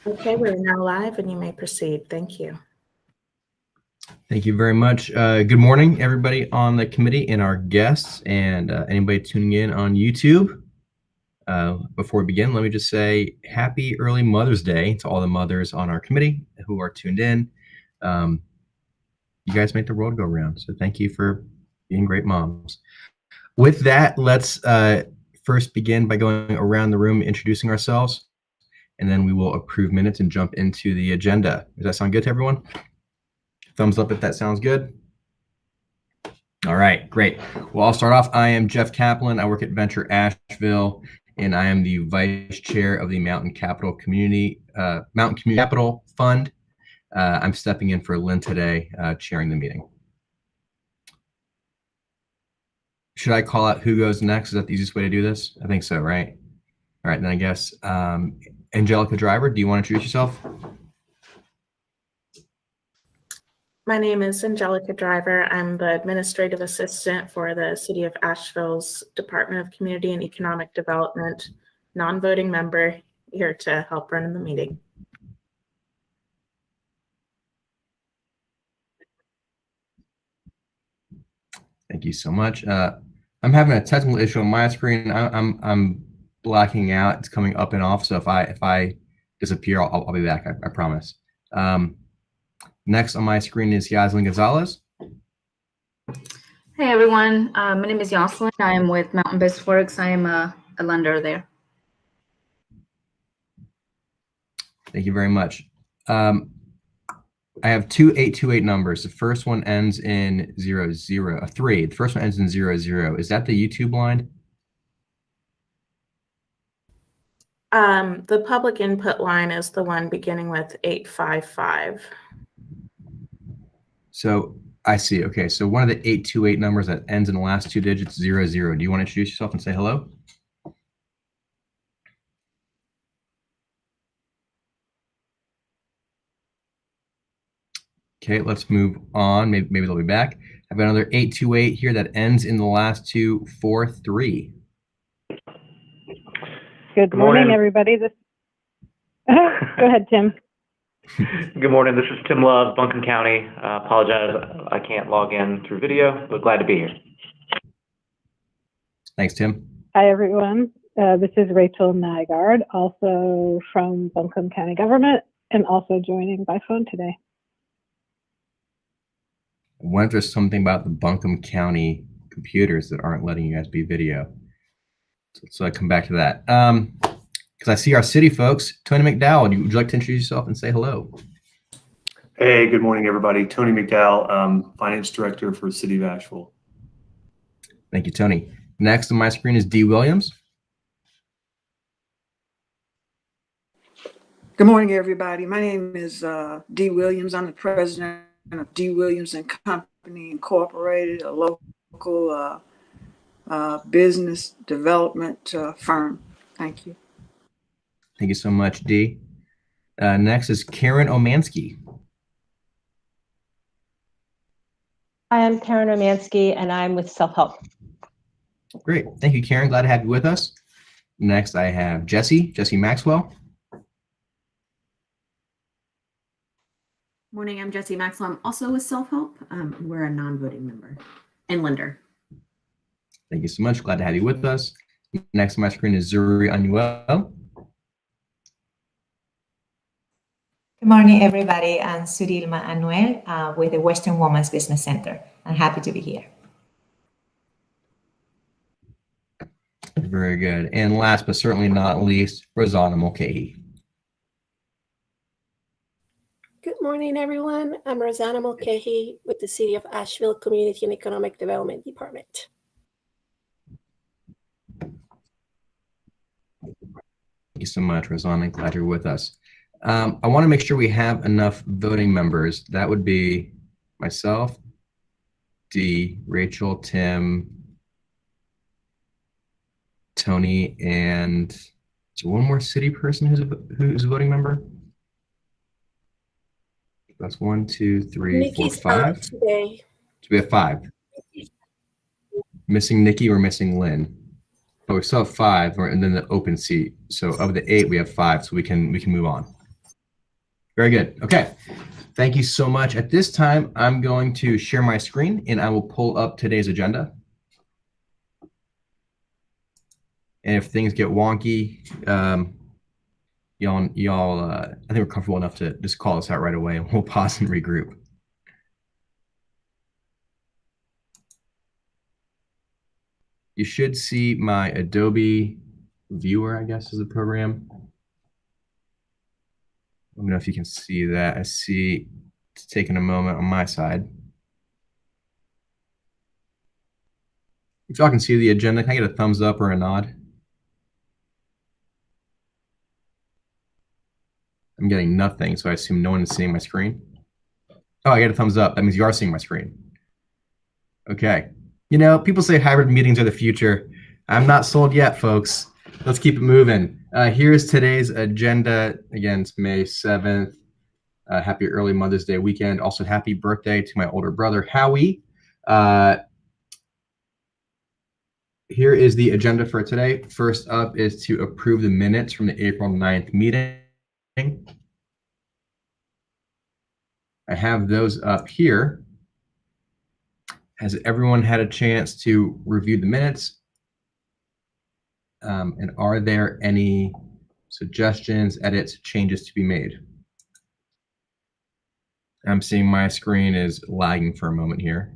Okay, we're now live and you may proceed. Thank you. Thank you very much. Good morning, everybody on the committee and our guests and anybody tuning in on YouTube. Before we begin, let me just say happy early Mother's Day to all the mothers on our committee who are tuned in. You guys make the world go round, so thank you for being great moms. With that, let's first begin by going around the room, introducing ourselves, and then we will approve minutes and jump into the agenda. Does that sound good to everyone? Thumbs up if that sounds good. All right, great. Well, I'll start off. I am Jeff Kaplan. I work at Venture Asheville, and I am the vice chair of the Mountain Community Capital Fund. I'm stepping in for Lynn today, chairing the meeting. Should I call out who goes next? Is that the easiest way to do this? I think so, right? All right, then I guess Angelica Driver, do you want to introduce yourself? My name is Angelica Driver. I'm the administrative assistant for the City of Asheville's Department of Community and Economic Development, non-voting member, here to help run the meeting. Thank you so much. I'm having a technical issue on my screen. I'm blacking out. It's coming up and off. So if I disappear, I'll be back. I promise. Next on my screen is Yaslin Gonzalez. Hey everyone, my name is Yaslin. I am with Mountain Best Works. I am a lender there. Thank you very much. I have two 828 numbers. The first one ends in 003. The first one ends in 00. Is that the YouTube line? The public input line is the one beginning with 855. So I see. Okay, so one of the 828 numbers that ends in the last two digits, 00. Do you want to introduce yourself and say hello? Okay, let's move on. Maybe they'll be back. I've got another 828 here that ends in the last two 43. Good morning, everybody. Go ahead, Tim. Good morning. This is Tim Love, Buncombe County. Apologize, I can't log in through video, but glad to be here. Thanks, Tim. Hi, everyone. This is Rachel Nygaard, also from Buncombe County Government, and also joining by phone today. I wonder if there's something about the Buncombe County computers that aren't letting you guys be video. So I come back to that. Because I see our city folks. Tony McDowell, would you like to introduce yourself and say hello? Hey, good morning, everybody. Tony McDowell, Finance Director for City of Asheville. Thank you, Tony. Next on my screen is Dee Williams. Good morning, everybody. My name is Dee Williams. I'm the president of Dee Williams and Company Incorporated, a local business development firm. Thank you. Thank you so much, Dee. Next is Karen Omansky. Hi, I'm Karen Omansky, and I'm with Self Help. Great. Thank you, Karen. Glad to have you with us. Next, I have Jesse Maxwell. Morning, I'm Jessie Maxwell. I'm also with Self Help. We're a non-voting member and lender. Thank you so much. Glad to have you with us. Next on my screen is Zuri Anuel. Good morning, everybody. I'm Surilma Anuel with the Western Women's Business Center. I'm happy to be here. Very good. And last but certainly not least, Rosanna Mulcahy. Good morning, everyone. I'm Rosanna Mulcahy with the City of Asheville Community and Economic Development Department. Thank you so much, Rosanna. Glad you're with us. I want to make sure we have enough voting members. That would be myself, Dee, Rachel, Tim, Tony, and is there one more city person who's a voting member? That's 1, 2, 3, 4, 5. Today. So we have 5. Missing Nikki, we're missing Lynn. But we still have 5, and then the open seat. So of the 8, we have 5, so we can move on. Very good. Okay. Thank you so much. At this time, I'm going to share my screen and I will pull up today's agenda. And if things get wonky, y'all, I think we're comfortable enough to just call us out right away and we'll pause and regroup. You should see my Adobe Viewer, I guess is the program. Let me know if you can see that. I see it's taking a moment on my side. If y'all can see the agenda, can I get a thumbs up or a nod? I'm getting nothing, so I assume no one is seeing my screen. Oh, I get a thumbs up. That means you are seeing my screen. Okay. You know, people say hybrid meetings are the future. I'm not sold yet, folks. Let's keep it moving. Here's today's agenda. Again, it's May 7th. Happy early Mother's Day weekend. Also, happy birthday to my older brother, Howie. Here is the agenda for today. First up is to approve the minutes from the April 9th meeting. I have those up here. Has everyone had a chance to review the minutes? And are there any suggestions, edits, changes to be made? I'm seeing my screen is lagging for a moment here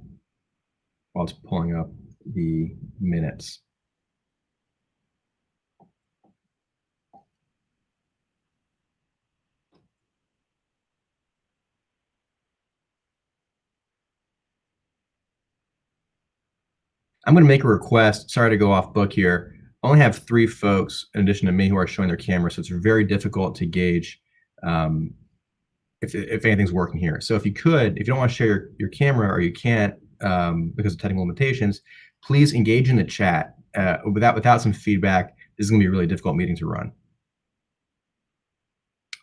while it's pulling up the minutes. I'm going to make a request. Sorry to go off book here. I only have 3 folks in addition to me who are showing their camera, so it's very difficult to gauge if anything's working here. So if you don't want to share your camera or you can't because of technical limitations, please engage in the chat. Without some feedback, this is going to be a really difficult meeting to run.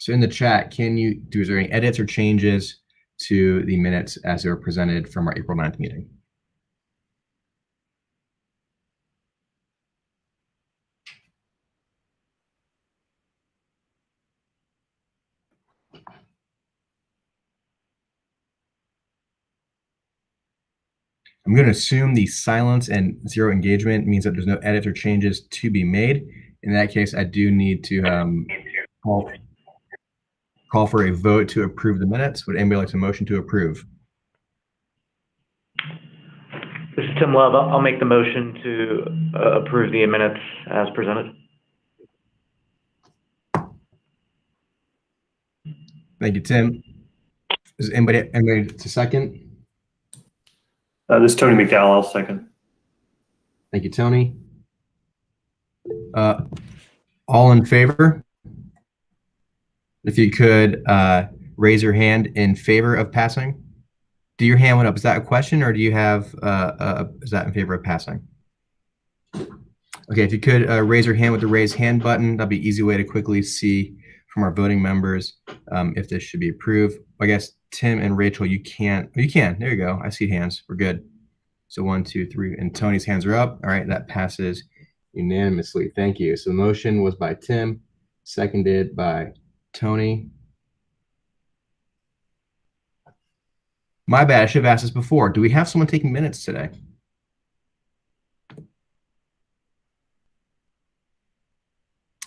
So in the chat, is there any edits or changes to the minutes as they were presented from our April 9th meeting? I'm going to assume the silence and 0 engagement means that there's no edits or changes to be made. In that case, I do need to call for a vote to approve the minutes. Would anybody like to motion to approve? This is Tim Love. I'll make the motion to approve the minutes as presented. Thank you, Tim. Is anybody to second? This is Tony McDowell. I'll second. Thank you, Tony. All in favor? If you could raise your hand in favor of passing. Do your hand went up. Is that a question, or do you have? Is that in favor of passing? Okay, if you could raise your hand with the raise hand button, that'd be an easy way to quickly see from our voting members if this should be approved. I guess Tim and Rachel, you can't. Oh, you can. There you go. I see hands. We're good. So 1, 2, 3, and Tony's hands are up. All right, that passes unanimously. Thank you. So the motion was by Tim, seconded by Tony. My bad. I should have asked this before. Do we have someone taking minutes today?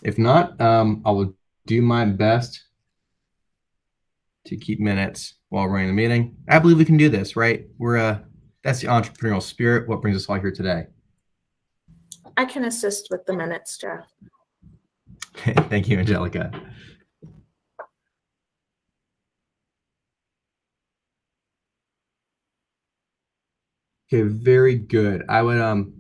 If not, I will do my best to keep minutes while running the meeting. I believe we can do this, right? That's the entrepreneurial spirit. What brings us all here today? I can assist with the minutes, Jeff. Thank you, Angelica. Okay, very good. I would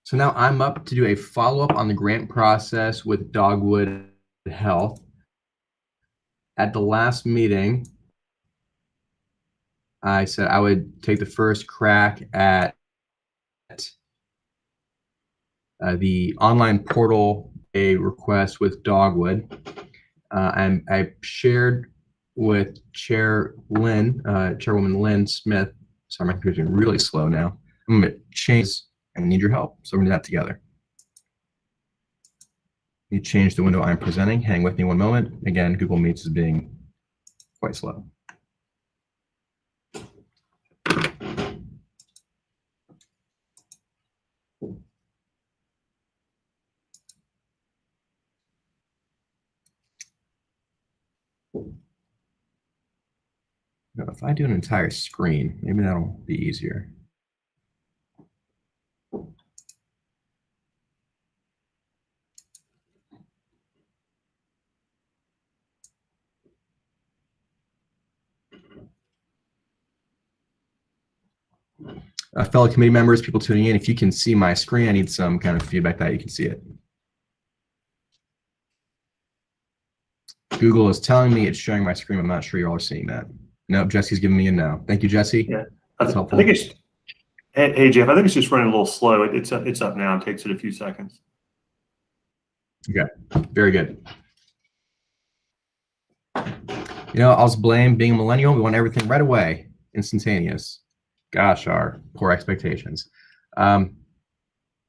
so now I'm up to do a follow-up on the grant process with Dogwood Health. At the last meeting, I said I would take the first crack at the online portal, a request with Dogwood. And I shared with Chairwoman Lynn Smith. Sorry, my computer's been really slow now. I'm going to change and need your help. So we're going to do that together. You change the window I'm presenting. Hang with me one moment. Again, Google Meets is being quite slow. Now, if I do an entire screen, maybe that'll be easier. Fellow committee members, people tuning in, if you can see my screen, I need some kind of feedback that you can see it. Google is telling me it's showing my screen. I'm not sure you all are seeing that. Nope, Jesse's giving me a no. Thank you, Jesse. Yeah, That's I helpful. think it's, hey, Jeff, I think it's just running a little slow. It's up now. It takes it a few seconds. Okay, very good. You know, I'll blame being a millennial. We want everything right away, instantaneous. Gosh, our poor expectations. Well,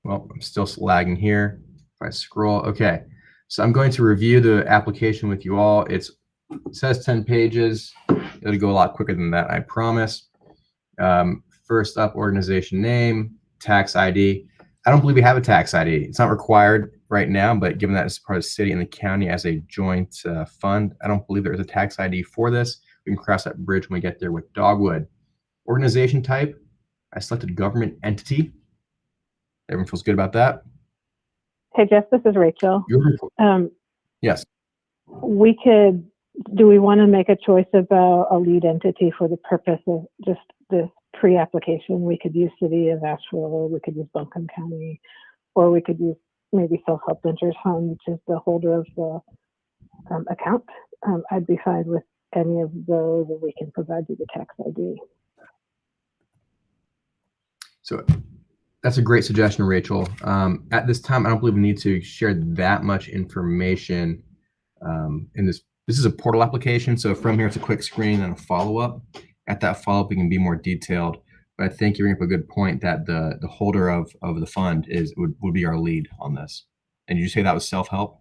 I'm still lagging here. If I scroll, okay. So I'm going to review the application with you all. It says 10 pages. It'll go a lot quicker than that, I promise. First up, organization name, tax ID. I don't believe we have a tax ID. It's not required right now, but given that it's part of the city and the county as a joint fund, I don't believe there is a tax ID for this. We can cross that bridge when we get there with Dogwood. Organization type, I selected government entity. Everyone feels good about that? Hey, Jeff, this is Rachel. Yes. Do we want to make a choice about a lead entity for the purpose of just this pre-application? We could use City of Asheville, or we could use Buncombe County, or we could use maybe Self-Help Ventures Fund, which is the holder of the account. I'd be fine with any of those, and we can provide you the tax ID. So that's a great suggestion, Rachel. At this time, I don't believe we need to share that much information in this. This is a portal application, so from here it's a quick screen and a follow-up. At that follow-up, we can be more detailed. But I think you bring up a good point that the holder of the fund would be our lead on this. And did you say that was self-help?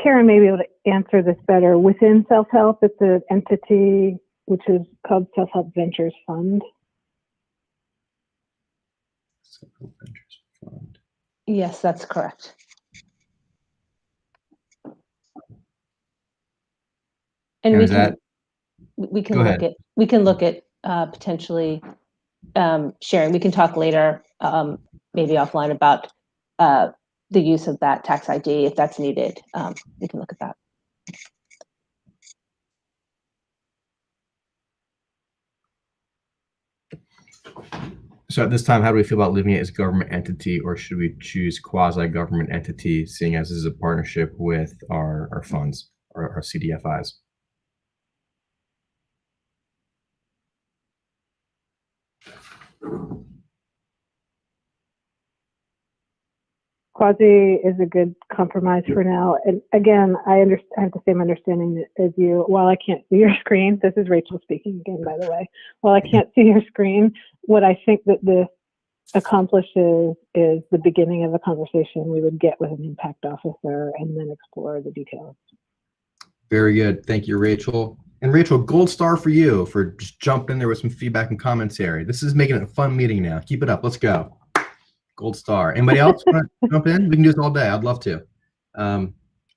Karen may be able to answer this better. Within Self-Help, it's an entity which is called Self-Help Ventures Fund. Self-Help Ventures Fund. Yes, that's correct. And we can look at potentially sharing. We can talk later, maybe offline, about the use of that tax ID if that's needed. We can look at that. So at this time, how do we feel about leaving it as government entity, or should we choose quasi-government entity, seeing as this is a partnership with our funds, or our CDFIs? Quasi is a good compromise for now. And again, I have the same understanding as you. While I can't see your screen, this is Rachel speaking again, by the way. While I can't see your screen, what I think that this accomplishes is the beginning of a conversation we would get with an impact officer and then explore the details. Very good. Thank you, Rachel. And Rachel, gold star for you for just jumping in there with some feedback and commentary. This is making it a fun meeting now. Keep it up. Let's go. Gold star. Anybody else want to jump in? We can do this all day. I'd love to.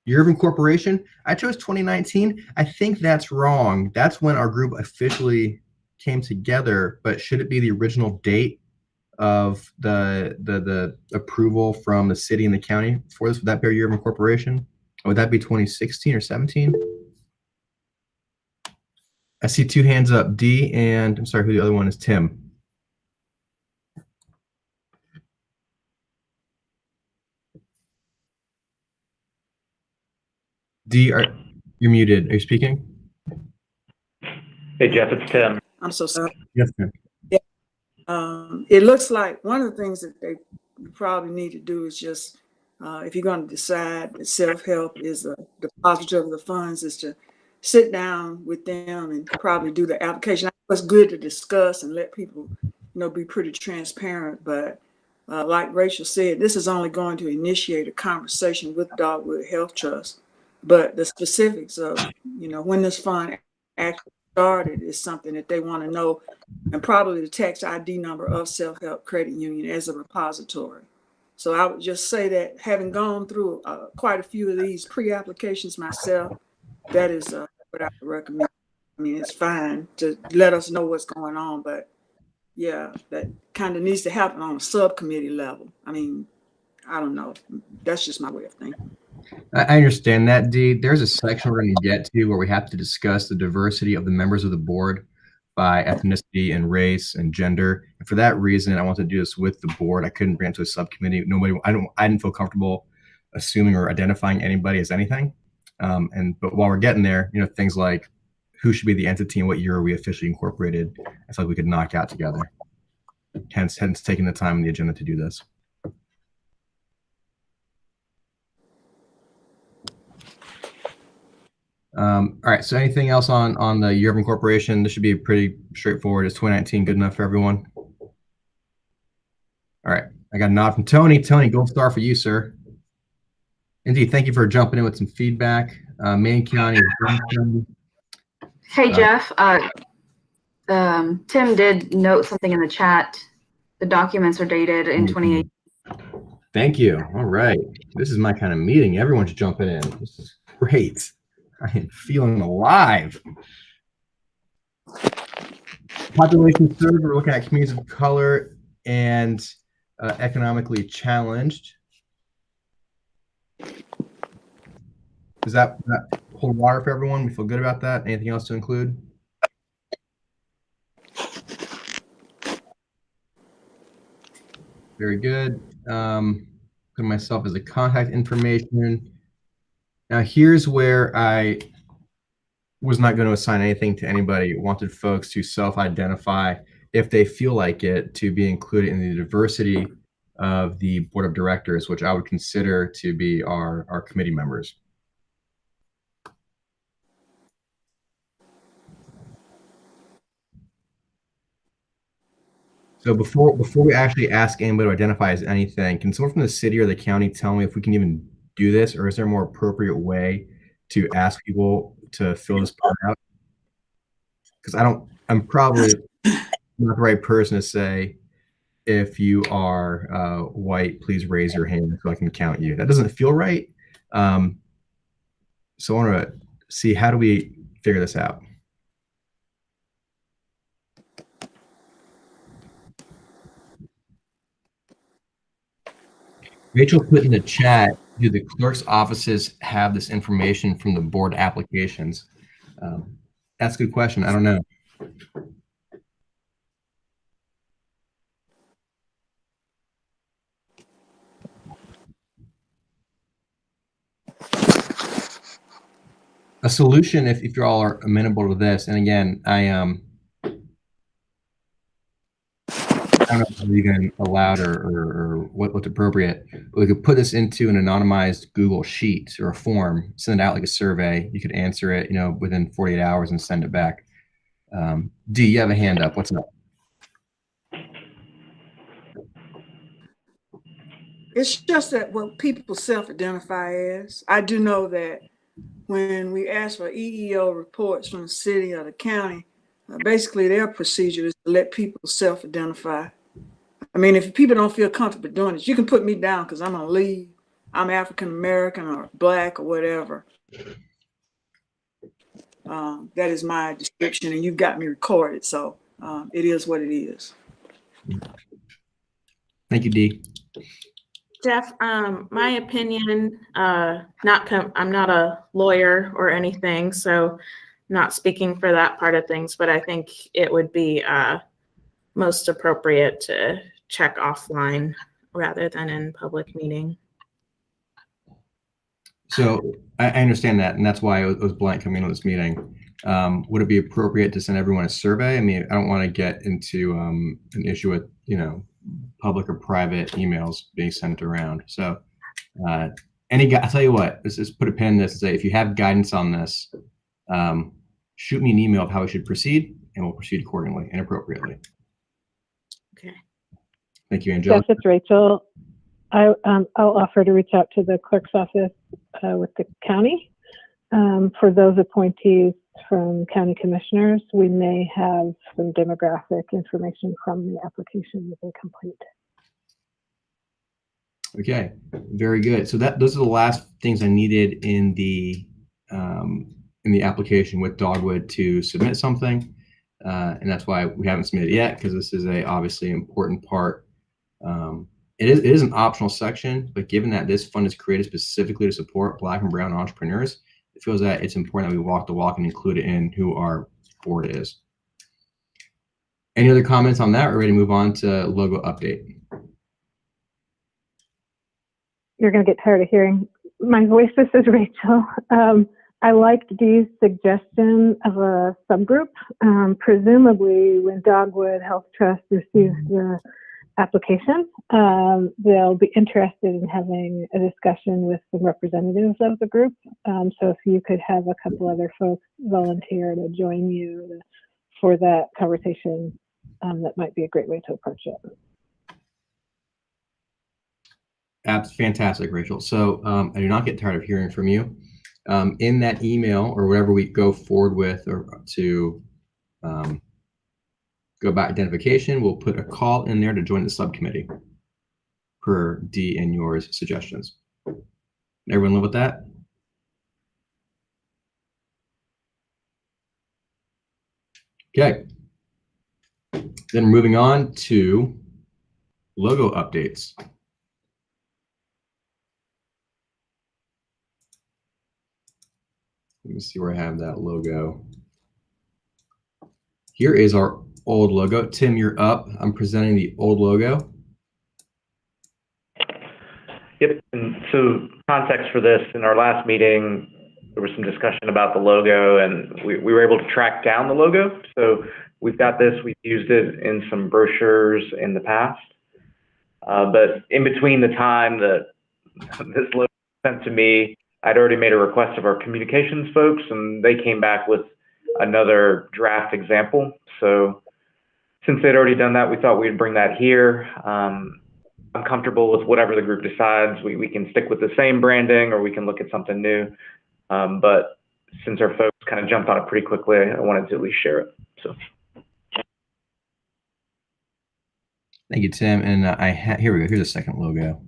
Year of incorporation. I chose 2019. I think that's wrong. That's when our group officially came together. But should it be the original date of the approval from the city and the county for this? Would that be our year of incorporation? Or would that be 2016 or 17? I see two hands up. D and I'm sorry, who the other one is? Tim. D, you're muted. Are you speaking? Hey, Jeff, it's Tim. I'm so sorry. Yes, ma'am. Yeah. It looks like one of the things that they probably need to do is just, if you're going to decide that self-help is a depositor of the funds, is to sit down with them and probably do the application. I know it's good to discuss and let people, be pretty transparent, but like Rachel said, this is only going to initiate a conversation with Dogwood Health Trust, but the specifics of, when this fund actually started is something that they want to know, and probably the tax ID number of Self-Help Credit Union as a repository. So I would just say that having gone through quite a few of these pre-applications myself, that is what I would recommend. I mean, it's fine to let us know what's going on, but yeah, that kind of needs to happen on a subcommittee level. I mean, I don't know. That's just my way of thinking. I understand that, Dee. There's a section we're going to get to where we have to discuss the diversity of the members of the board by ethnicity and race and gender. And for that reason, I want to do this with the board. I couldn't bring it to a subcommittee. I didn't feel comfortable assuming or identifying anybody as anything. But while we're getting there, things like who should be the entity and what year are we officially incorporated, I feel like we could knock out together. Hence taking the time on the agenda to do this. All right, so anything else on the year of incorporation? This should be pretty straightforward. Is 2019 good enough for everyone? All right, I got a nod from Tony. Tony, gold star for you, sir. Indeed, thank you for jumping in with some feedback. Main County. Hey, Jeff. Tim did note something in the chat. The documents are dated in 2018. Thank you. All right. This is my kind of meeting. Everyone's jumping in. This is great. I am feeling alive. Population served, we're looking at communities of color and economically challenged. Does that hold water for everyone? We feel good about that? Anything else to include? Very good. Put myself as a contact information. Now here's where I was not going to assign anything to anybody. Wanted folks to self-identify if they feel like it to be included in the diversity of the board of directors, which I would consider to be our committee members. So before we actually ask anybody to identify as anything, can someone from the city or the county tell me if we can even do this, or is there a more appropriate way to ask people to fill this part out? Because I'm probably not the right person to say, if you are white, please raise your hand so I can count you. That doesn't feel right. So I want to see, how do we figure this out? Rachel put in the chat, do the clerk's offices have this information from the board applications? That's a good question. I don't know. A solution, if you all are amenable to this, and again, I don't know if it's even allowed or what's appropriate. We could put this into an anonymized Google Sheet or a form, send it out like a survey. You could answer it, within 48 hours and send it back. Dee, you have a hand up. What's up? It's just that what people self-identify as. I do know that when we ask for EEO reports from the city or the county, basically their procedure is to let people self-identify. I mean, if people don't feel comfortable doing it, you can put me down because I'm on leave. I'm African-American or Black or whatever. That is my description, and you've got me recorded, so it is what it is. Thank you, Dee. Jeff, my opinion, I'm not a lawyer or anything, so not speaking for that part of things, but I think it would be most appropriate to check offline rather than in public meeting. So I understand that, and that's why it was blank coming into this meeting. Would it be appropriate to send everyone a survey? I mean, I don't want to get into an issue with, public or private emails being sent around. So I'll tell you what, let's just put a pin in this and say, if you have guidance on this, shoot me an email of how we should proceed, and we'll proceed accordingly and appropriately. Okay. Thank you, Angelica. Yes, it's Rachel. I'll offer to reach out to the clerk's office with the county. For those appointees from county commissioners, we may have some demographic information from the application that they complete. Okay, very good. So those are the last things I needed in the application with Dogwood to submit something, and that's why we haven't submitted yet, because this is a obviously important part. It is an optional section, but given that this fund is created specifically to support Black and brown entrepreneurs, it feels that it's important that we walk the walk and include it in who our board is. Any other comments on that? We're ready to move on to logo update. You're going to get tired of hearing my voice. This is Rachel. I liked Dee's suggestion of a subgroup. Presumably, when Dogwood Health Trust receives the application, they'll be interested in having a discussion with the representatives of the group. So if you could have a couple other folks volunteer to join you for that conversation, that might be a great way to approach it. That's fantastic, Rachel. So I do not get tired of hearing from you. In that email or whatever we go forward with or to go about identification, we'll put a call in there to join the subcommittee per Dee and yours suggestions. Everyone live with that? Okay. Then moving on to logo updates. Let me see where I have that logo. Here is our old logo. Tim, you're up. I'm presenting the old logo. Yep. And so context for this, in our last meeting, there was some discussion about the logo, and we were able to track down the logo. So we've got this. We've used it in some brochures in the past. But in between the time that this logo was sent to me, I'd already made a request of our communications folks, and they came back with another draft example. So since they'd already done that, we thought we'd bring that here. I'm comfortable with whatever the group decides. We can stick with the same branding, or we can look at something new. But since our folks kind of jumped on it pretty quickly, I wanted to at least share it. So. Thank you, Tim. And here we go. Here's a second logo.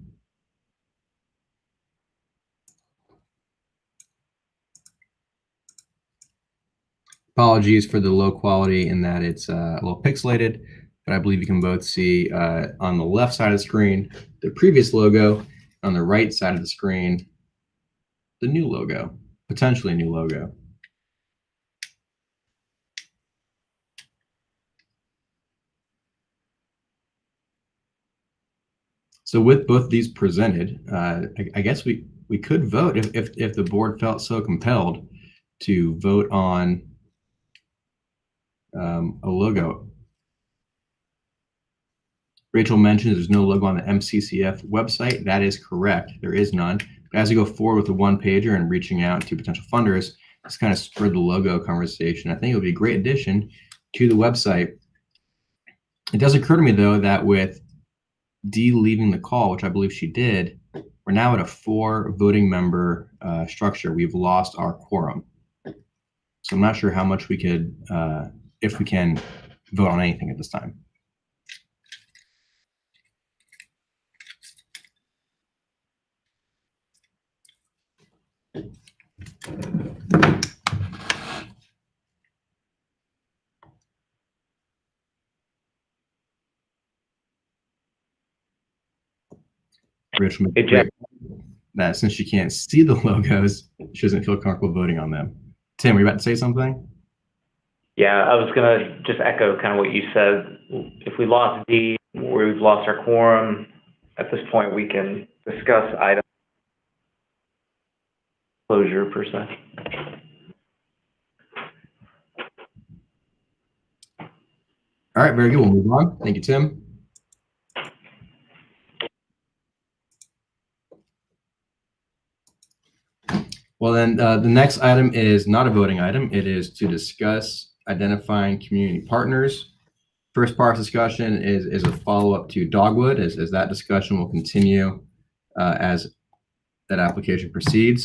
Apologies for the low quality in that it's a little pixelated, but I believe you can both see on the left side of the screen the previous logo, on the right side of the screen the new logo, potentially new logo. So with both these presented, I guess we could vote if the board felt so compelled to vote on a logo. Rachel mentioned there's no logo on the MCCF website. That is correct. There is none. But as you go forward with the one pager and reaching out to potential funders, just kind of spurred the logo conversation. I think it would be a great addition to the website. It does occur to me, though, that with Dee leaving the call, which I believe she did, we're now at a 4 voting member structure. We've lost our quorum. So I'm not sure how much we could, if we can vote on anything at this time. Rich, that since she can't see the logos, she doesn't feel comfortable voting on them. Tim, were you about to say something? Yeah, I was going to just echo kind of what you said. If we lost D, or we've lost our quorum, at this point we can discuss item closure per se. All right, very good. We'll move on. Thank you, Tim. Well, then the next item is not a voting item. It is to discuss identifying community partners. First part of discussion is a follow-up to Dogwood, as that discussion will continue as that application proceeds.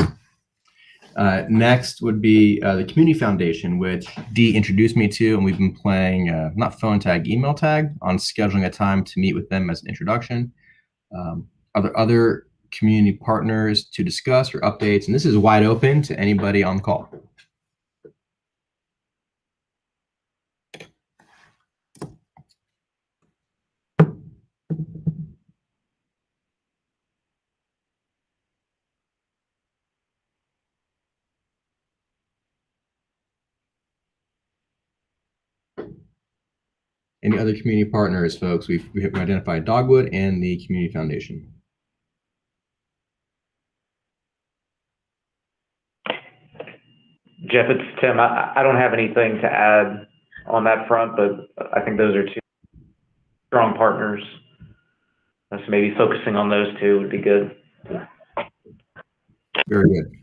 Next would be the Community Foundation, which Dee introduced me to, and we've been playing not phone tag, email tag on scheduling a time to meet with them as an introduction. Are there other community partners to discuss or updates? And this is wide open to anybody on the call. Any other community partners, folks? We have identified Dogwood and the Community Foundation. Jeff, it's Tim. I don't have anything to add on that front, but I think those are two strong partners. So maybe focusing on those two would be good. Very good.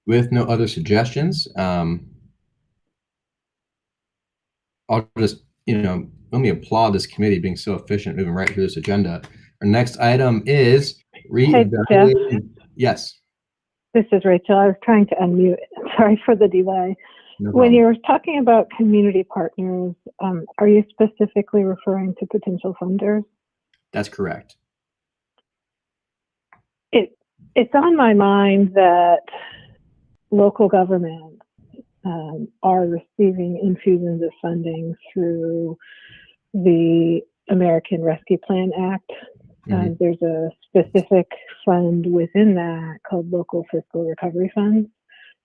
With no other suggestions, I'll just, let me applaud this committee being so efficient, moving right through this agenda. Our next item is Jeff. Yes. This is Rachel. I was trying to unmute. Sorry for the delay. No When problem. you were talking about community partners, are you specifically referring to potential funders? That's correct. It's on my mind that local governments are receiving infusions of funding through the American Rescue Plan Act. There's a specific fund within that called Local Fiscal Recovery Funds,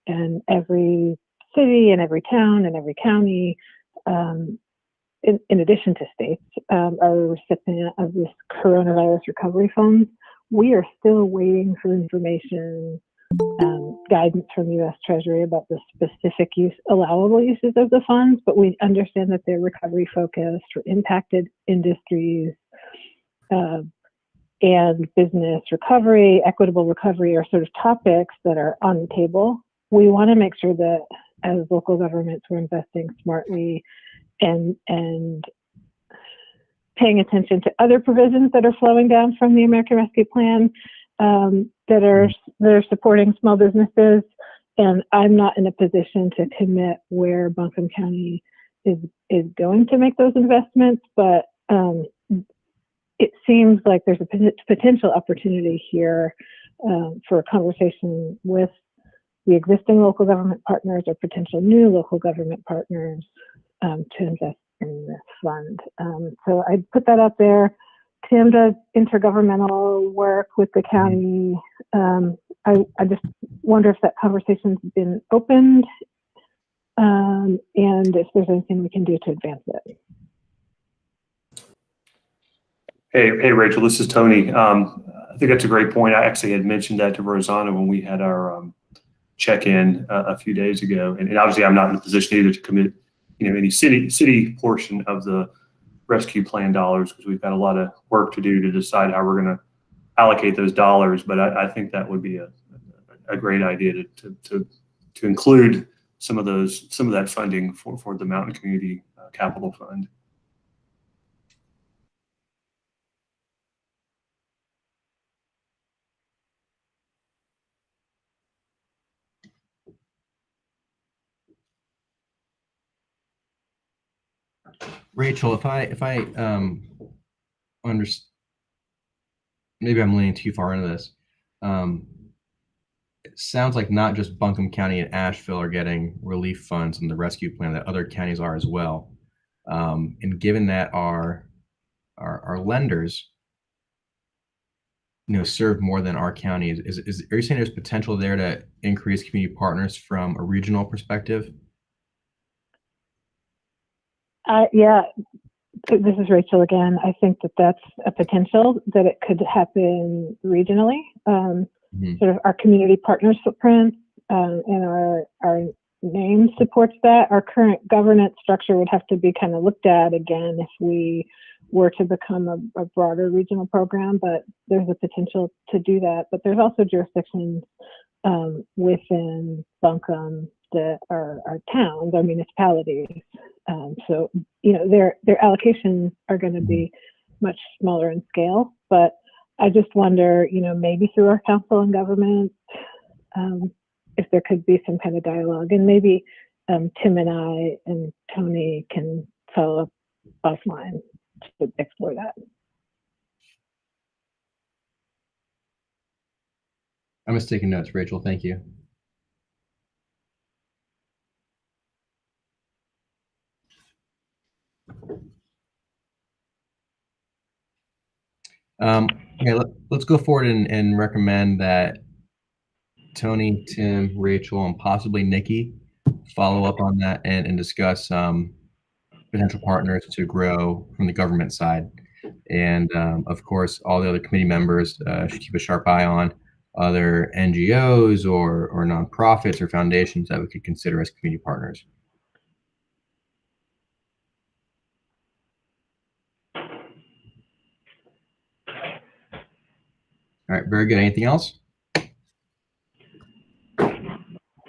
and every city and every town and every county, in addition to states, are a recipient of this coronavirus recovery funds. We are still waiting for information, guidance from U.S. Treasury about the specific allowable uses of the funds, but we understand that they're recovery focused for impacted industries, and business recovery, equitable recovery are sort of topics that are on the table. We want to make sure that as local governments, we're investing smartly and paying attention to other provisions that are flowing down from the American Rescue Plan that are supporting small businesses. And I'm not in a position to commit where Buncombe County is going to make those investments, but it seems like there's a potential opportunity here for a conversation with the existing local government partners or potential new local government partners to invest in this fund. So I put that out there. Tim does intergovernmental work with the county. I just wonder if that conversation's been opened and if there's anything we can do to advance it. Hey, Rachel, this is Tony. I think that's a great point. I actually had mentioned that to Rosanna when we had our check-in a few days ago. And obviously I'm not in a position either to commit, any city portion of the rescue plan dollars, because we've got a lot of work to do to decide how we're going to allocate those dollars. But I think that would be a great idea to include some of that funding for the Mountain Community Capital Fund. Rachel, if I understand, maybe I'm leaning too far into this. It sounds like not just Buncombe County and Asheville are getting relief funds in the rescue plan, that other counties are as well. And given that our lenders, serve more than our county, are you saying there's potential there to increase community partners from a regional perspective? Yeah, this is Rachel again. I think that that's a potential that it could happen regionally. Sort of our community partners footprint and our name supports that. Our current governance structure would have to be kind of looked at again if we were to become a broader regional program, but there's a potential to do that. But there's also jurisdictions within Buncombe that are towns, or municipalities. So, you know, their allocations are going to be much smaller in scale. But I just wonder, you know, maybe through our council and government, if there could be some kind of dialogue, and maybe Tim and I and Tony can follow up offline to explore that. I'm just taking notes, Rachel. Thank you. Okay, let's go forward and recommend that Tony, Tim, Rachel, and possibly Nikki follow up on that and discuss potential partners to grow from the government side. And of course, all the other committee members should keep a sharp eye on other NGOs or nonprofits or foundations that we could consider as community partners. All right, very good. Anything else?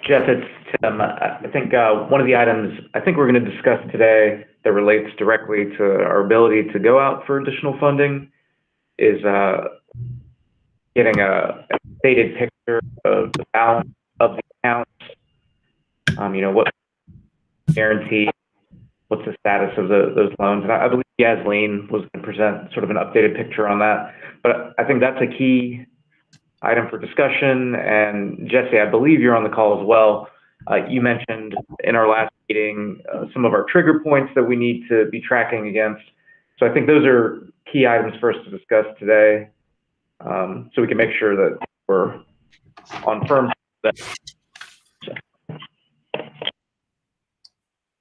Jeff, it's Tim. I think one of the items I think we're going to discuss today that relates directly to our ability to go out for additional funding is getting a stated picture of the balance of the accounts. You know, what guarantee, what's the status of those loans. And I believe Yasleen was going to present sort of an updated picture on that. But I think that's a key item for discussion. And Jesse, I believe you're on the call as well. You mentioned in our last meeting some of our trigger points that we need to be tracking against. So I think those are key items for us to discuss today, so we can make sure that we're on firm.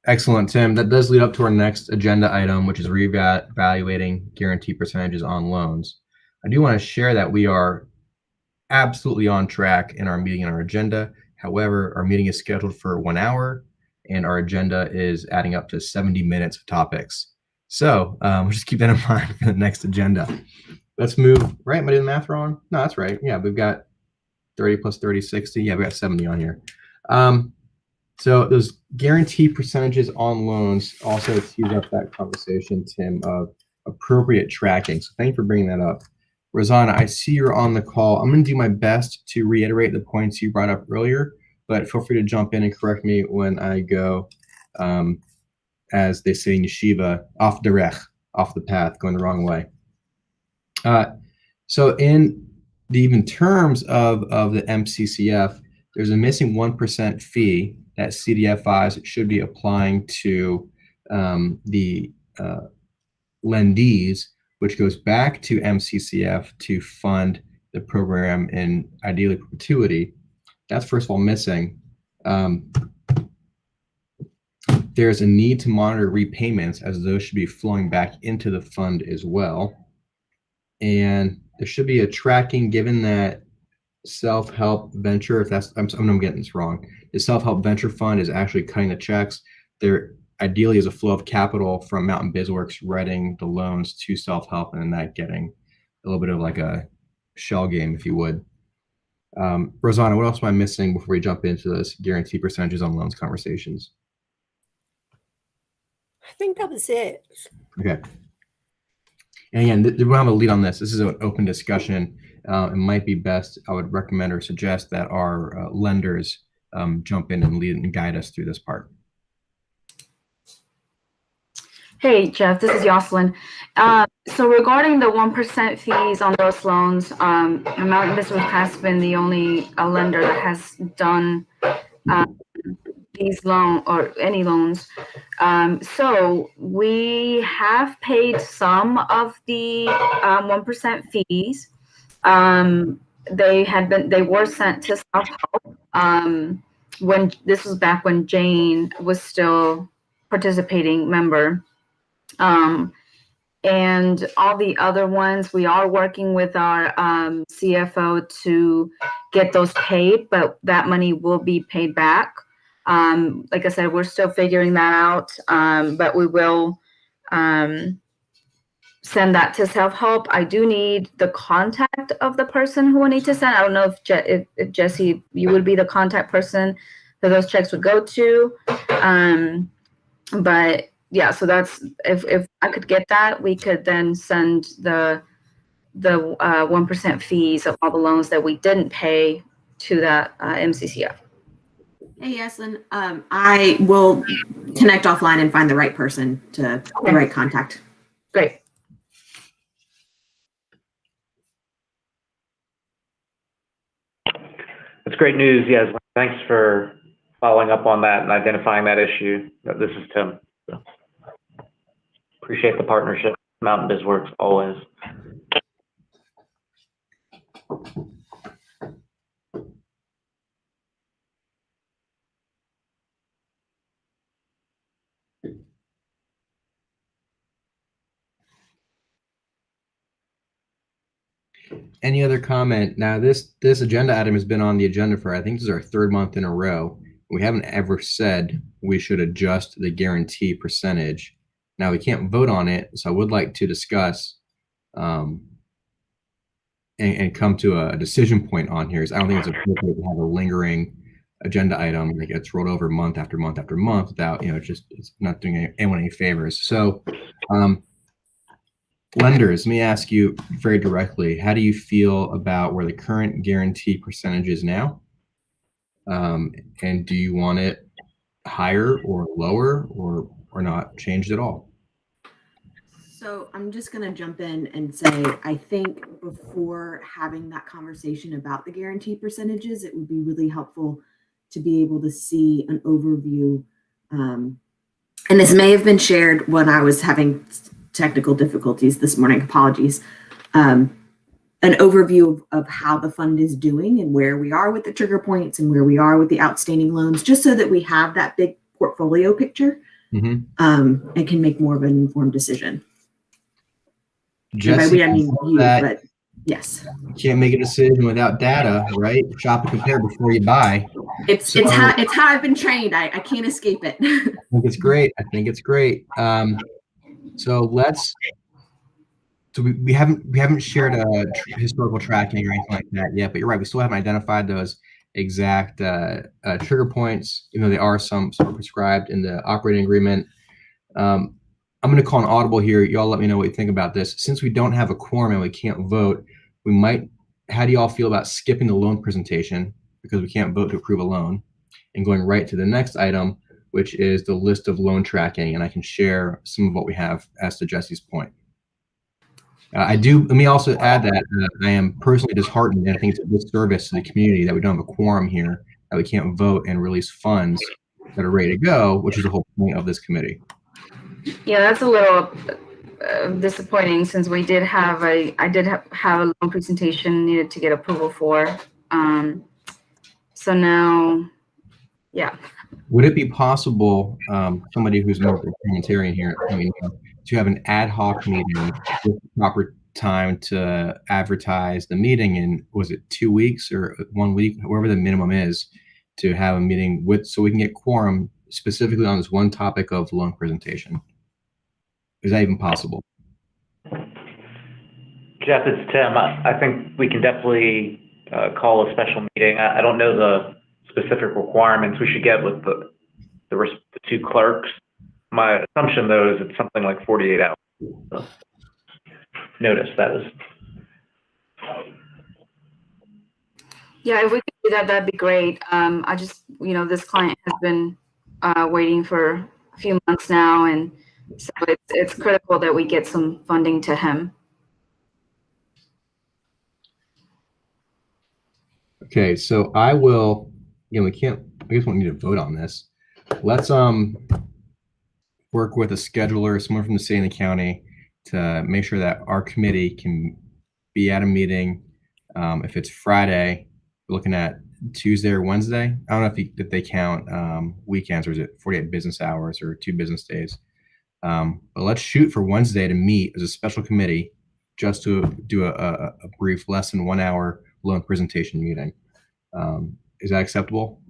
Excellent, Tim. That does lead up to our next agenda item, which is reevaluating guarantee percentages on loans. I do want to share that we are absolutely on track in our meeting and our agenda. However, our meeting is scheduled for 1 hour and our agenda is adding up to 70 minutes of topics. So we'll just keep that in mind for the next agenda. Let's move, right? Am I doing the math wrong? No, that's right. Yeah, we've got 30 plus 30, 60. Yeah, we got 70 on here. So those guarantee percentages on loans also tees up that conversation, Tim, of appropriate tracking. So thank you for bringing that up. Rosanna, I see you're on the call. I'm going to do my best to reiterate the points you brought up earlier, but feel free to jump in and correct me when I go, as they say in yeshiva, off derech, off the path, going the wrong way. So in the even terms of the MCCF, there's a missing 1% fee that CDFIs should be applying to the lendees, which goes back to MCCF to fund the program in ideally perpetuity. That's first of all missing. There's a need to monitor repayments, as those should be flowing back into the fund as well. And there should be a tracking, given that self-help venture, if that's, I'm getting this wrong. The self-help venture fund is actually cutting the checks. There ideally is a flow of capital from Mountain BizWorks writing the loans to self-help, and then that getting a little bit of like a shell game, if you would. Rosanna, what else am I missing before we jump into this guarantee percentages on loans conversations? I think that was it. Okay. And again, we don't have a lead on this. This is an open discussion. It might be best, I would recommend or suggest that our lenders jump in and lead and guide us through this part. Hey, Jeff, this is Yoselin. So regarding the 1% fees on those loans, Mountain BizWorks has been the only lender that has done these loans or any loans. So we have paid some of the 1% fees. They were sent to self-help when this was back when Jane was still participating member. And all the other ones, we are working with our CFO to get those paid, but that money will be paid back. Like I said, we're still figuring that out, but we will send that to self-help. I do need the contact of the person who will need to send. I don't know if Jesse, you would be the contact person that those checks would go to. But yeah, so that's, if I could get that, we could then send the 1% fees of all the loans that we didn't pay to that MCCF. Hey, Yaslin, I will connect offline and find the right person the right contact. Great. That's great news. Yes, thanks for following up on that and identifying that issue. This is Tim. So, appreciate the partnership. Mountain BizWorks always. Any other comment? Now, this agenda item has been on the agenda for, I think this is our 3rd month in a row. We haven't ever said we should adjust the guarantee percentage. Now, we can't vote on it, so I would like to discuss and come to a decision point on here. Is I don't think it's appropriate to have a lingering agenda item that gets rolled over month after month after month without, it's not doing anyone any favors. So, lenders, let me ask you very directly, how do you feel about where the current guarantee percentage is now? And do you want it higher or lower or not changed at all? So I'm just going to jump in and say, I think before having that conversation about the guarantee percentages, it would be really helpful to be able to see an overview. And this may have been shared when I was having technical difficulties this morning. Apologies. An overview of how the fund is doing and where we are with the trigger points and where we are with the outstanding loans, just so that we have that big portfolio picture and can make more of an informed decision. Jesse, I mean you, but yes. You can't make a decision without data, right? Shop and compare before you buy. It's how I've been trained. I can't escape it. I think it's great. So we haven't shared a historical tracking or anything like that yet, but you're right. We still haven't identified those exact trigger points, even though they are some sort of prescribed in the operating agreement. I'm going to call an audible here. Y'all let me know what you think about this. Since we don't have a quorum and we can't vote, how do y'all feel about skipping the loan presentation because we can't vote to approve a loan and going right to the next item, which is the list of loan tracking, and I can share some of what we have as to Jesse's point. Let me also add that I am personally disheartened, and I think it's a disservice to the community that we don't have a quorum here, that we can't vote and release funds that are ready to go, which is the whole point of this committee. Yeah, that's a little disappointing since I did have a loan presentation needed to get approval for. So now, yeah. Would it be possible, somebody who's more parliamentarian here, to have an ad hoc meeting with the proper time to advertise the meeting in, was it 2 weeks or 1 week, whatever the minimum is, to have a meeting so we can get quorum specifically on this one topic of loan presentation? Is that even possible? Jeff, it's Tim. I think we can definitely call a special meeting. I don't know the specific requirements we should get with the 2 clerks. My assumption, though, is it's something like 48 hours. So, notice that is. Yeah, if we could do that, that'd be great. I just, this client has been waiting for a few months now, and so it's critical that we get some funding to him. Okay, so I will, I guess we don't need to vote on this. Let's work with a scheduler, someone from the state and the county, to make sure that our committee can be at a meeting. If it's Friday, we're looking at Tuesday or Wednesday. I don't know if they count weekends, or is it 48 business hours or 2 business days? But let's shoot for Wednesday to meet as a special committee just to do a brief, less than 1 hour loan presentation meeting. Is that acceptable?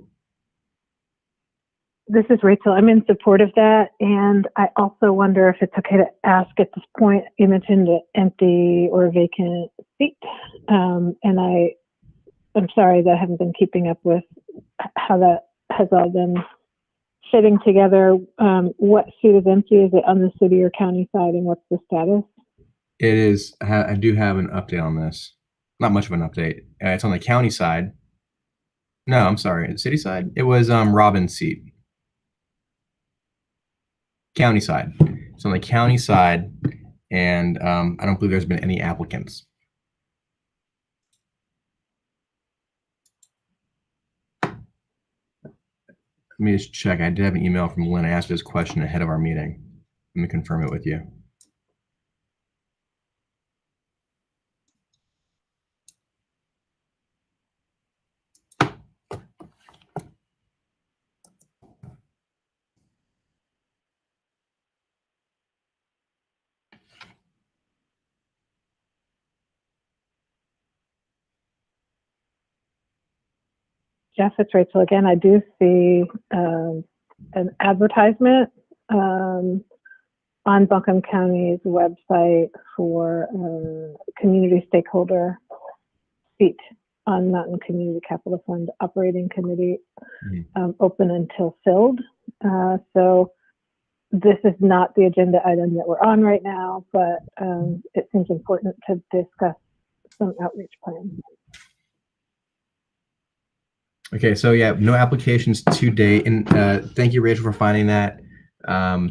This is Rachel. I'm in support of that. And I also wonder if it's okay to ask at this point, you mentioned an empty or vacant seat. And I'm sorry that I haven't been keeping up with how that has all been fitting together. What seat is empty? Is it on the city or county side, and what's the status? It is. I do have an update on this. Not much of an update. It's on the county side. No, I'm sorry. The city side. It was Robin's seat. County side. It's on the county side, and I don't believe there's been any applicants. Let me just check. I did have an email from Lynn. I asked this question ahead of our meeting. Let me confirm it with you. Jeff, it's Rachel again. I do see an advertisement on Buncombe County's website for a community stakeholder seat on Mountain Community Capital Fund Operating Committee, open until filled. So this is not the agenda item that we're on right now, but it seems important to discuss some outreach plans. Okay, so yeah, no applications to date, and thank you, Rachel, for finding that. I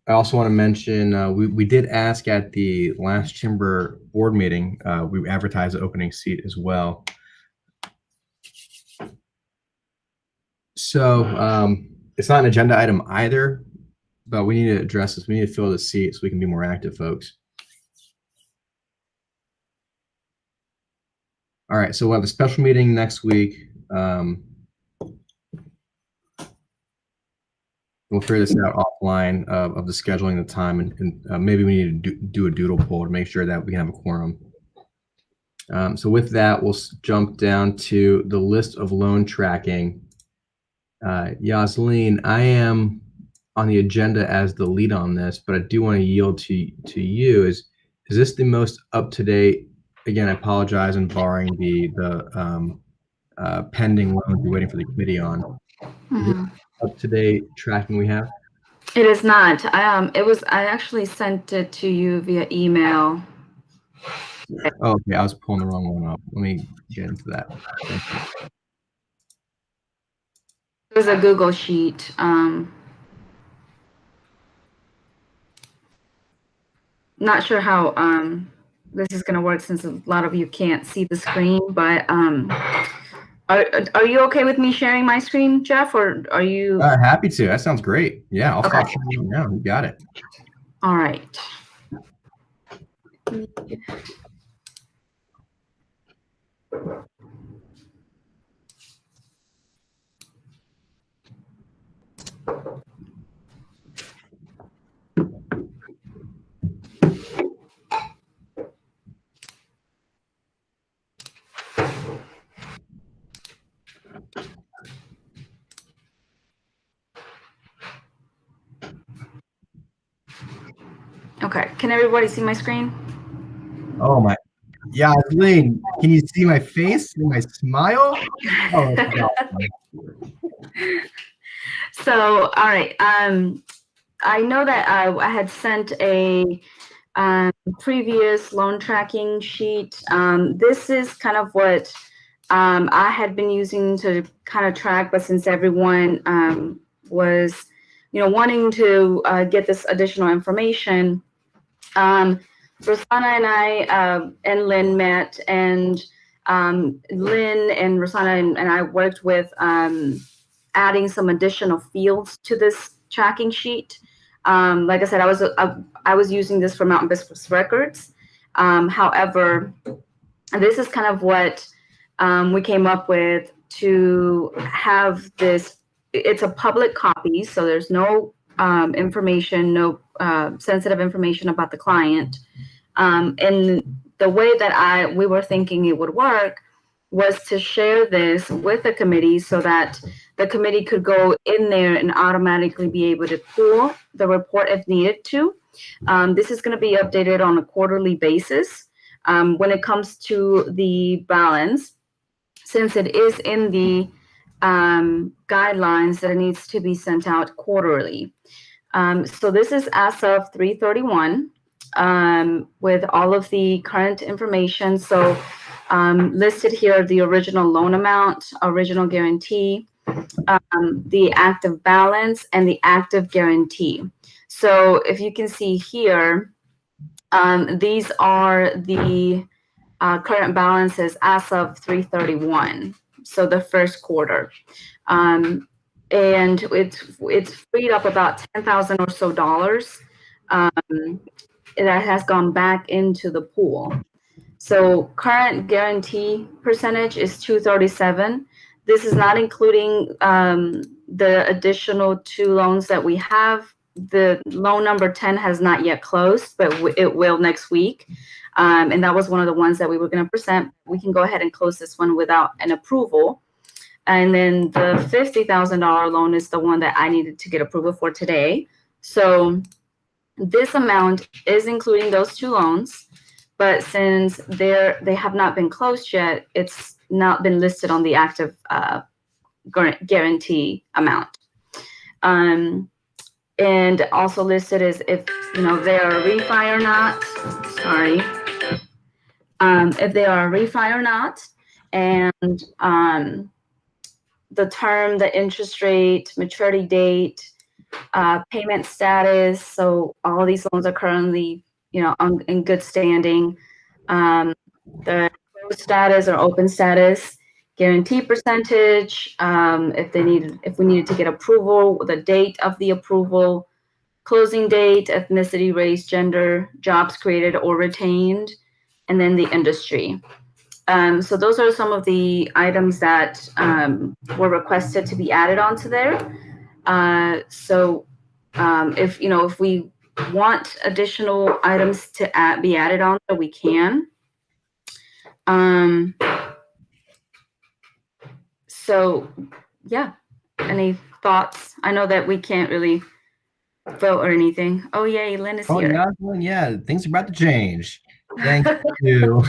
also want to mention we did ask at the last chamber board meeting. We advertised the opening seat as well. So it's not an agenda item either, but we need to address this. We need to fill the seat so we can be more active, folks. All right, so we'll have a special meeting next week. We'll figure this out offline of the scheduling, the time, and maybe we need to do a doodle poll to make sure that we can have a quorum. So with that, we'll jump down to the list of loan tracking. Yasleen, I am on the agenda as the lead on this, but I do want to yield to you. Is this the most up-to-date? Again, I apologize in barring the pending loans we're waiting for the committee on. Up-to-date tracking we have? It is not. I actually sent it to you via email. Oh, okay. I was pulling the wrong one up. Let me get into that. It was a Google sheet. Not sure how this is going to work since a lot of you can't see the screen, but are you okay with me sharing my screen, Jeff, or are you? Happy to. That sounds great. Yeah, I'll stop sharing now. You got it. All right. Okay, can everybody see my screen? Oh my, yeah, Lynn, can you see my face and my smile? Oh, that's awesome. So, all right, I know that I had sent a previous loan tracking sheet. This is kind of what I had been using to kind of track, but since everyone was, wanting to get this additional information, Rosanna and I and Lynn met, and Lynn and Rosanna and I worked with adding some additional fields to this tracking sheet. Like I said, I was using this for Mountain Business Records. However, this is kind of what we came up with to have this. It's a public copy, so there's no information, no sensitive information about the client. And the way that we were thinking it would work was to share this with the committee so that the committee could go in there and automatically be able to pull the report if needed to. This is going to be updated on a quarterly basis. When it comes to the balance, since it is in the guidelines that it needs to be sent out quarterly. So this is as of 3/31 with all of the current information. So listed here, the original loan amount, original guarantee, the active balance, and the active guarantee. So if you can see here, these are the current balances as of 3/31, so the first quarter. And it's freed up about $10,000 or so that has gone back into the pool. So current guarantee percentage is 237. This is not including the additional 2 loans that we have. The loan number 10 has not yet closed, but it will next week. And that was one of the ones that we were going to present. We can go ahead and close this one without an approval. And then the $50,000 loan is the one that I needed to get approval for today. So this amount is including those 2 loans, but since they have not been closed yet, it's not been listed on the active guarantee amount. And also listed as if they are a refi or not. Sorry. If they are a refi or not, and the term, the interest rate, maturity date, payment status. So all of these loans are currently, in good standing. The closed status or open status, guarantee percentage. If we needed to get approval, the date of the approval, closing date, ethnicity, race, gender, jobs created or retained, and then the industry. So those are some of the items that were requested to be added onto there. So if we want additional items to be added on, we can. So yeah, any thoughts? I know that we can't really vote or anything. Oh yay, Lynn is here. Yoselin, yeah, things are about to change. Thanks to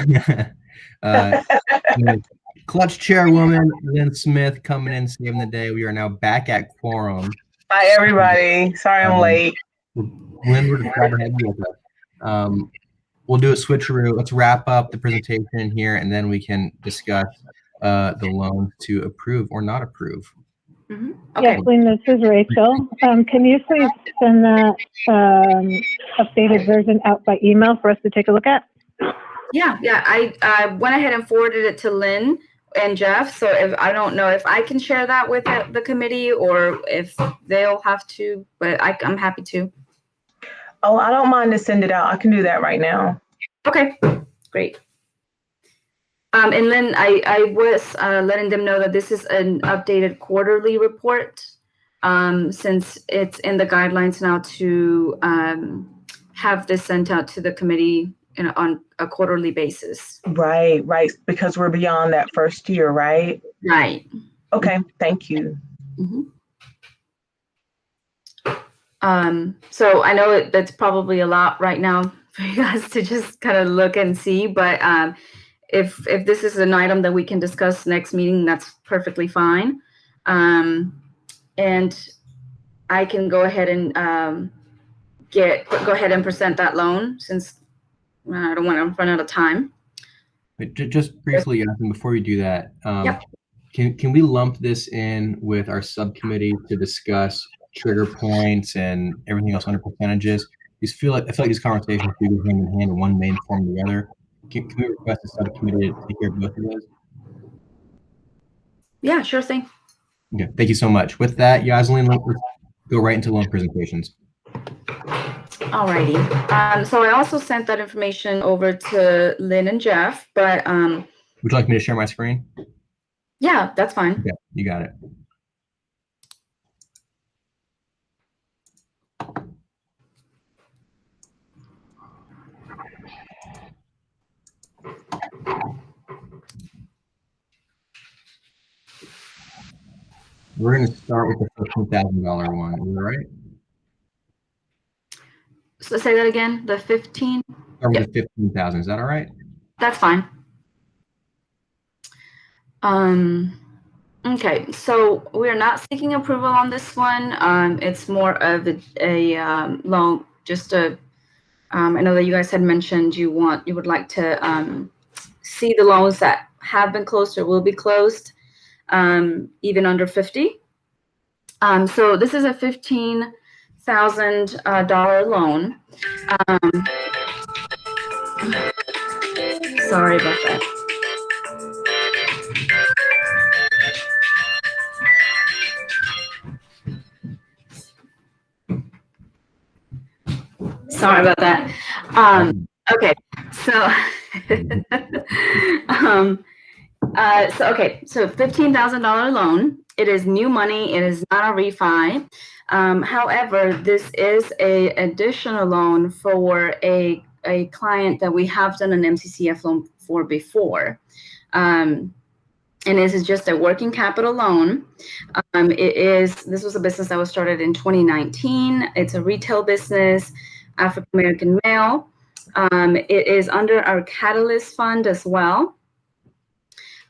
Clutch Chairwoman Lynn Smith coming in, saving the day. We are now back at quorum. Hi, everybody. Sorry I'm late. Lynn, we're glad to have you with us. We'll do a switcheroo. Let's wrap up the presentation here, and then we can discuss the loan to approve or not approve. Mm-hmm. Okay. Yes, Lynn, this is Rachel. Can you please send that updated version out by email for us to take a look at? Yeah. I went ahead and forwarded it to Lynn and Jeff. So I don't know if I can share that with the committee or if they'll have to, but I'm happy to. Oh, I don't mind to send it out. I can do that right now. Okay, great. And then I was letting them know that this is an updated quarterly report since it's in the guidelines now to have this sent out to the committee on a quarterly basis. Right, because we're beyond that first year, right? Right. Okay, thank you. Mm-hmm. So I know that's probably a lot right now for you guys to just kind of look and see, but if this is an item that we can discuss next meeting, that's perfectly fine. And I can go ahead and go ahead and present that loan since I don't want to run out of time. But just briefly, before we do that, Yep. Can we lump this in with our subcommittee to discuss trigger points and everything else under percentages? I feel like these conversations do go hand in hand and one may inform the other. Can we request a subcommittee to take care of both of those? Yeah, sure thing. Okay, thank you so much. With that, Yoselin, let's go right into loan presentations. Alrighty. So I also sent that information over to Lynn and Jeff, but would you like me to share my screen? Yeah, that's fine. Okay, you got it. We're going to start with the $15,000 one. Is that right? So say that again, the 15? Start with the 15,000. Is that all right? That's fine. Okay, so we are not seeking approval on this one. It's more of a loan, just a, I know that you guys had mentioned you would like to see the loans that have been closed or will be closed, even under 50. So this is a $15,000 loan. Sorry about that. Sorry about that. Okay, so so $15,000 loan. It is new money. It is not a refi. However, this is a additional loan for a client that we have done an MCCF loan for before. And this is just a working capital loan. This was a business that was started in 2019. It's a retail business, African American male. It is under our Catalyst Fund as well.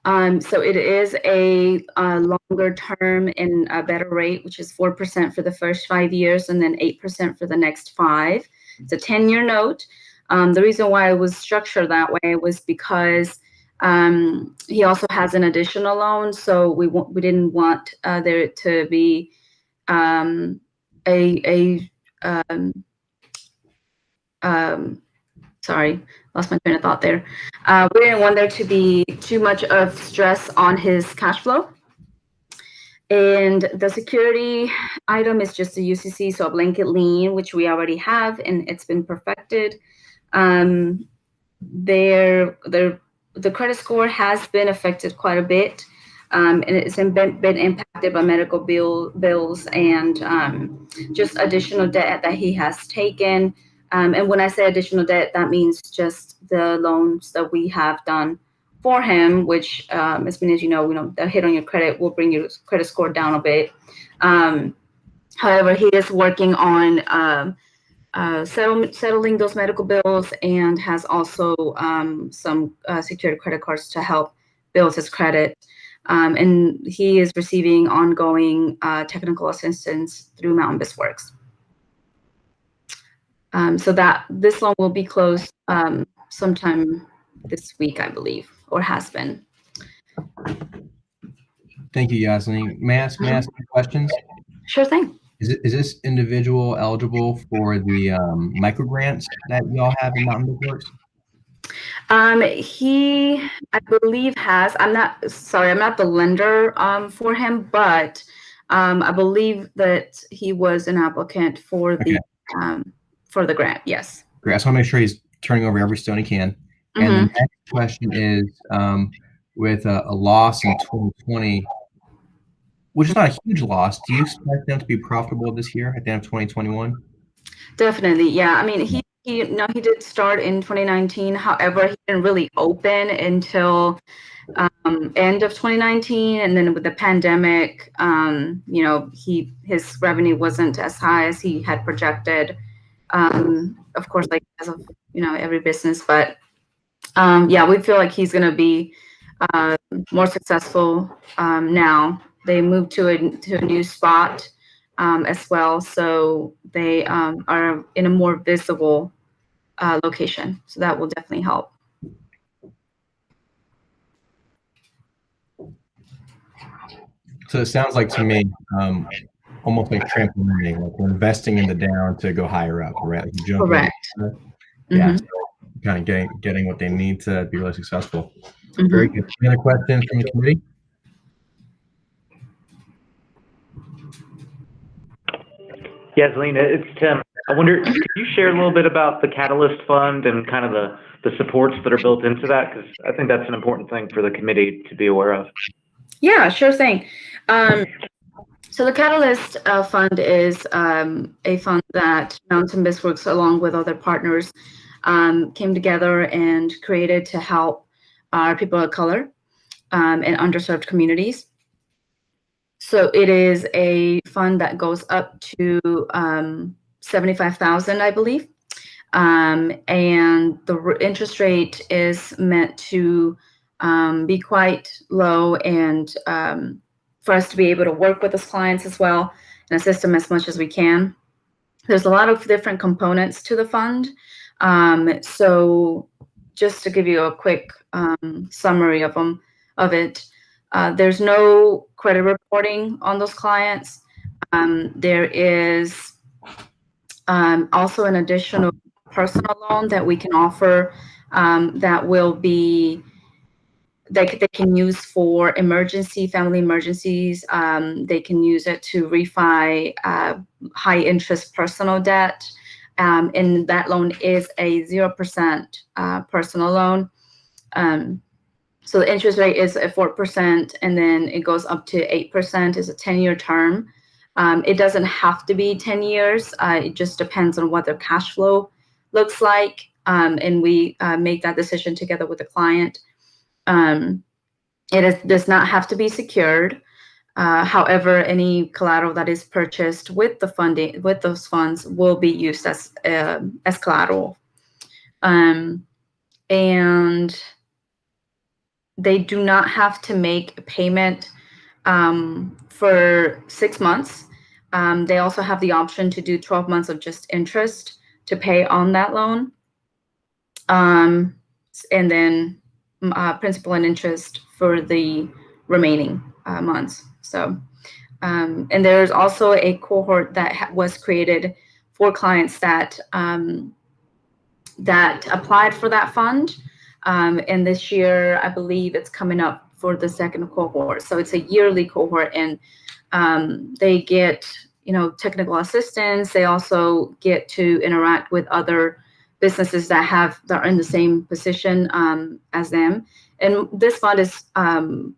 So it is a longer term and a better rate, which is 4% for the first 5 years and then 8% for the next 5. It's a 10-year note. The reason why it was structured that way was because he also has an additional loan, so we didn't want there to be sorry, lost my train of thought there. We didn't want there to be too much of stress on his cash flow. And the security item is just a UCC, so a blanket lien, which we already have, and it's been perfected. The credit score has been affected quite a bit, and it's been impacted by medical bills and just additional debt that he has taken. And when I say additional debt, that means just the loans that we have done for him, which, as many as you know, the hit on your credit will bring your credit score down a bit. However, he is working on settling those medical bills and has also some secured credit cards to help build his credit. And he is receiving ongoing technical assistance through Mountain BizWorks. So this loan will be closed sometime this week, I believe, or has been. Thank you, Yasmin. May I ask any questions? Sure thing. Is this individual eligible for the micro grants that y'all have in Mountain BizWorks? He, I believe, has. I'm not the lender for him, but I believe that he was an applicant for the grant. Yes. Great. I just want to make sure he's turning over every stone he can. And the next question is, with a loss in 2020, which is not a huge loss, do you expect them to be profitable this year at the end of 2021? Definitely, yeah. I mean, he did start in 2019. However, he didn't really open until end of 2019, and then with the pandemic, his revenue wasn't as high as he had projected. Of course, like as of every business, but yeah, we feel like he's going to be more successful now. They moved to a new spot as well, so they are in a more visible location. So that will definitely help. So it sounds like to me, almost like trampolining, like we're investing in the down to go higher up, right? Like correct. Yeah, so kind of getting what they need to be really successful. Very good. Any other questions from the committee? Yasmin, it's Tim. I wonder, could you share a little bit about the Catalyst Fund and kind of the supports that are built into that? Because I think that's an important thing for the committee to be aware of. Yeah, sure thing. So the Catalyst Fund is a fund that Mountain BizWorks, along with other partners, came together and created to help our people of color and underserved communities. So it is a fund that goes up to 75,000, I believe. And the interest rate is meant to be quite low, and for us to be able to work with those clients as well and assist them as much as we can. There's a lot of different components to the fund. So just to give you a quick summary of it, there's no credit reporting on those clients. There is also an additional personal loan that we can offer that will be they can use for family emergencies. They can use it to refi high interest personal debt. And that loan is a 0% personal loan. So the interest rate is at 4%, and then it goes up to 8%. It's a 10-year term. It doesn't have to be 10 years. It just depends on what their cash flow looks like. And we make that decision together with the client. It does not have to be secured. However, any collateral that is purchased with the funding, with those funds, will be used as collateral. And they do not have to make a payment for 6 months. They also have the option to do 12 months of just interest to pay on that loan. And then principal and interest for the remaining months. So, and there's also a cohort that was created for clients that that applied for that fund. And this year, I believe it's coming up for the second cohort. So it's a yearly cohort, and they get, technical assistance. They also get to interact with other businesses that are in the same position as them. And this fund is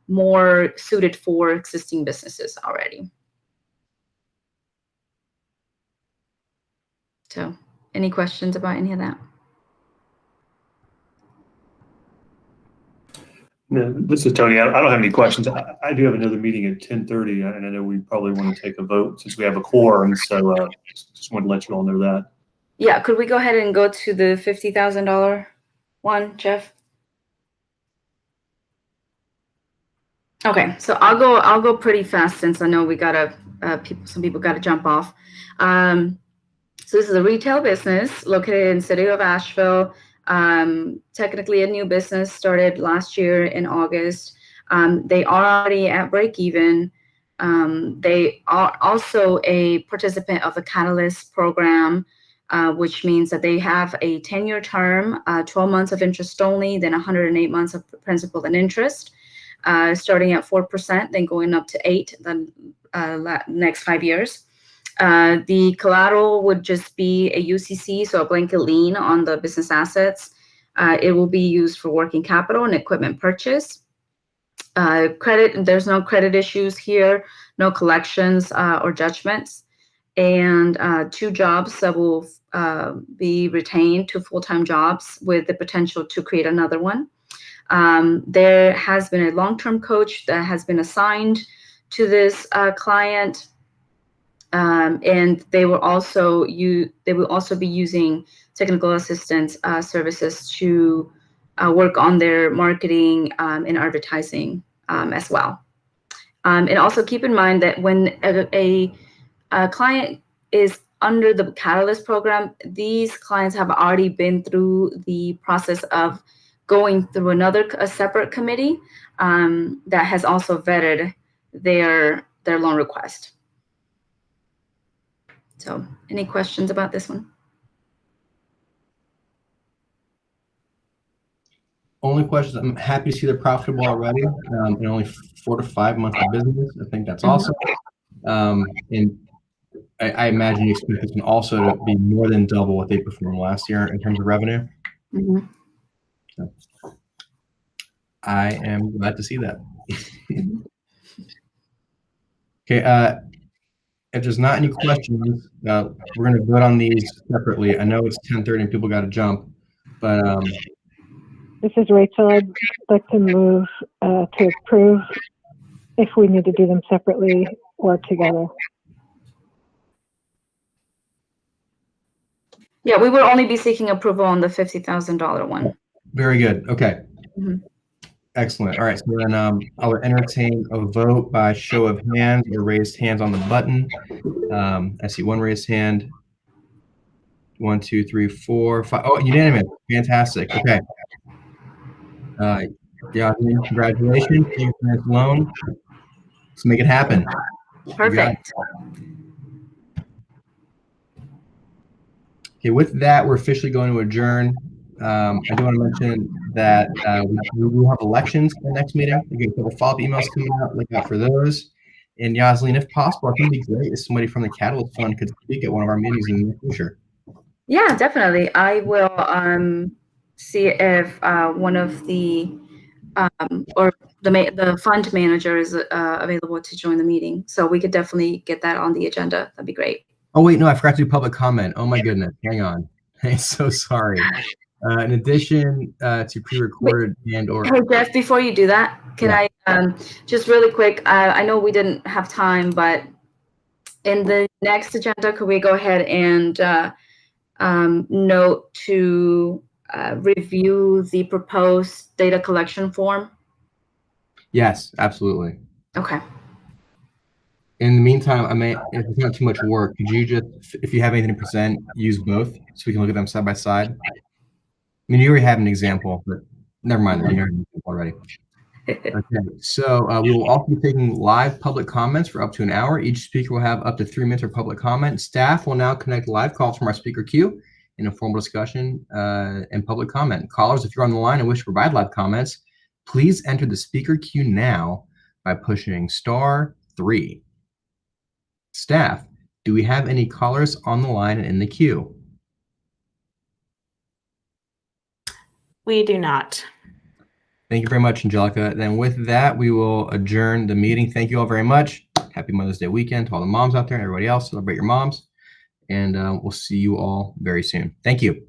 more suited for existing businesses already. So, any questions about any of that? No, this is Tony. I don't have any questions. I do have another meeting at 10:30, and I know we probably want to take a vote since we have a quorum. So just wanted to let you all know that. Yeah, could we go ahead and go to the $50,000 one, Jeff? Okay, so I'll go pretty fast since I know we gotta some people gotta jump off. So this is a retail business located in the city of Asheville. Technically a new business, started last year in August. They are already at break even. They are also a participant of the Catalyst program, which means that they have a 10-year term, 12 months of interest only, then 108 months of principal and interest, starting at 4%, then going up to 8%, the next 5 years. The collateral would just be a UCC, so a blanket lien on the business assets. It will be used for working capital and equipment purchase. Credit, there's no credit issues here, no collections or judgments. And 2 jobs that will be retained, 2 full-time jobs with the potential to create another one. There has been a long-term coach that has been assigned to this client. And they will also be using technical assistance services to work on their marketing and advertising as well. And also keep in mind that when a client is under the Catalyst program, these clients have already been through the process of going through a separate committee that has also vetted their loan request. So, any questions about this one? Only questions. I'm happy to see they're profitable already in only 4 to 5 months of business. I think that's awesome. And I imagine you expect this one also to be more than double what they performed last year in terms of revenue. Mm-hmm. So, I am glad to see that. Okay. If there's not any questions, we're going to vote on these separately. I know it's 10:30 and people got to jump, but this is Rachel. I'd like to move to approve if we need to do them separately or together. Yeah, we will only be seeking approval on the $50,000 one. Very good. Okay. Mhm. Excellent. All right. So then I would entertain a vote by show of hands or raised hands on the button. I see one raised hand. 1, 2, 3, 4, 5. Oh, unanimous. Fantastic. Okay. Yeah, congratulations. Thank you for this loan. Let's make it happen. Perfect. Okay, with that, we're officially going to adjourn. I do want to mention that we will have elections in the next meeting. We get a couple follow-up emails coming out. Look out for those. And Yasleen, if possible, I think it'd be great if somebody from the Catalyst Fund could speak at one of our meetings in the near future. Yeah, definitely. I will see if one of the or the fund manager is available to join the meeting. So we could definitely get that on the agenda. That'd be great. Oh wait, no, I forgot to do public comment. Oh my goodness, hang on. I'm so sorry. In addition to pre-recorded and or. Hey Jeff, before you do that, can I just really quick? I know we didn't have time, but in the next agenda, could we go ahead and note to review the proposed data collection form? Yes, absolutely. Okay. In the meantime, if it's not too much work, could you just, if you have anything to present, use both so we can look at them side by side? I mean, you already have an example, but never mind. You already have an example already. Okay, so we will also be taking live public comments for up to an hour. Each speaker will have up to 3 minutes of public comment. Staff will now connect live calls from our speaker queue in a formal discussion and public comment. Callers, if you're on the line and wish to provide live comments, please enter the speaker queue now by pushing *3. Staff, do we have any callers on the line and in the queue? We do not. Thank you very much, Angelica. Then with that, we will adjourn the meeting. Thank you all very much. Happy Mother's Day weekend to all the moms out there and everybody else. Celebrate your moms. And we'll see you all very soon. Thank you.